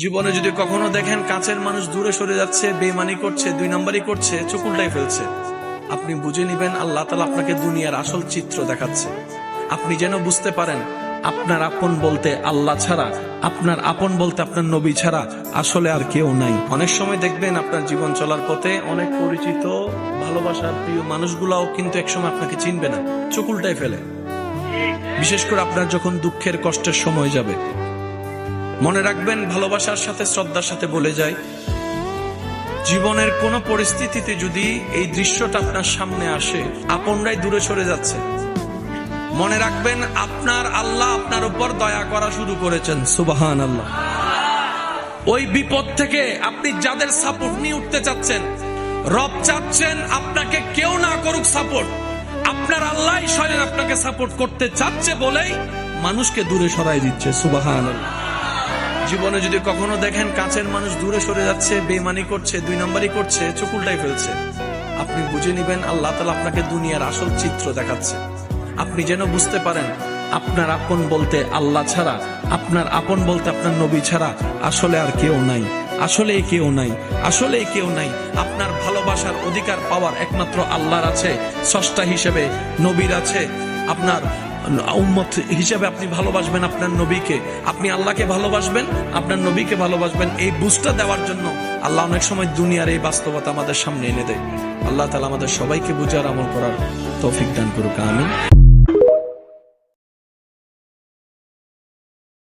জীবনে যদি কখনো দেখেন কাছের মানুষ দূরে সরে যাচ্ছে, বেঈমানি করছে, দুই নাম্বারই করছে, চোখ উল্টাই ফেলছে, আপনি বুঝে নিবেন আল্লাহ তাআলা আপনাকে দুনিয়ার আসল চিত্র দেখাচ্ছে। আপনি যেন বুঝতে পারেন আপনার আপন বলতে আল্লাহ ছাড়া, আপনার আপন বলতে আপনার নবী ছাড়া আসলে আর কেউ নাই। অনেক সময় দেখবেন আপনার জীবন চলার পথে অনেক পরিচিত ভালোবাসার প্রিয় মানুষগুলাও কিন্তু একসময় আপনাকে চিনবে না, চোখ উল্টাই ফেলে। বিশেষ করে আপনার যখন দুঃখের কষ্টের সময় যাবে, মনে রাখবেন ভালোবাসার সাথে শ্রদ্ধার সাথে বলে যায়, জীবনের কোন পরিস্থিতিতে যদি এই দৃশ্যটা আপনার সামনে আসে, আপনরাই দূরে সরে যাচ্ছে, মনে রাখবেন আপনার আল্লাহ আপনার উপর দয়া করা শুরু করেছেন। সুবহানাল্লাহ। ওই বিপদ থেকে আপনি যাদের সাপোর্ট নিয়ে উঠতে চাচ্ছেন, রব চাচ্ছেন আপনাকে কেউ না করুক সাপোর্ট, আপনার আল্লাহ স্বয়ং আপনাকে সাপোর্ট করতে চাচ্ছে বলেই মানুষকে দূরে সরাই দিচ্ছে। সুবহানাল্লাহ। জীবনে যদি কখনো দেখেন কাছের মানুষ দূরে সরে যাচ্ছে, বেঈমানি করছে, দুই নাম্বারই করছে, চোখ উল্টাই ফেলছে, আপনি বুঝে নিবেন আল্লাহ তাআলা আপনাকে দুনিয়ার আসল চিত্র দেখাচ্ছে। আপনি যেন বুঝতে পারেন আপনার আপন বলতে আল্লাহ ছাড়া, আপনার আপন বলতে আপনার নবী ছাড়া আসলে আর কেউ নাই, আসলে কেউ নাই, আসলে কেউ নাই। আপনার ভালোবাসার অধিকার পাওয়ার একমাত্র আল্লাহর আছে, স্রষ্টা হিসেবে নবীর আছে। আপনার উম্মত হিসেবে আপনি ভালোবাসবেন আপনার নবীকে, আপনি আল্লাহকে ভালোবাসবেন, আপনার নবীকে ভালোবাসবেন। এই বুঝটা দেওয়ার জন্য আল্লাহ অনেক সময় দুনিয়ার এই বাস্তবতা আমাদের সামনে এনে দেয়। আল্লাহ তাআলা আমাদের সবাইকে বুঝার আমল করার তৌফিক দান করুক। আমিন।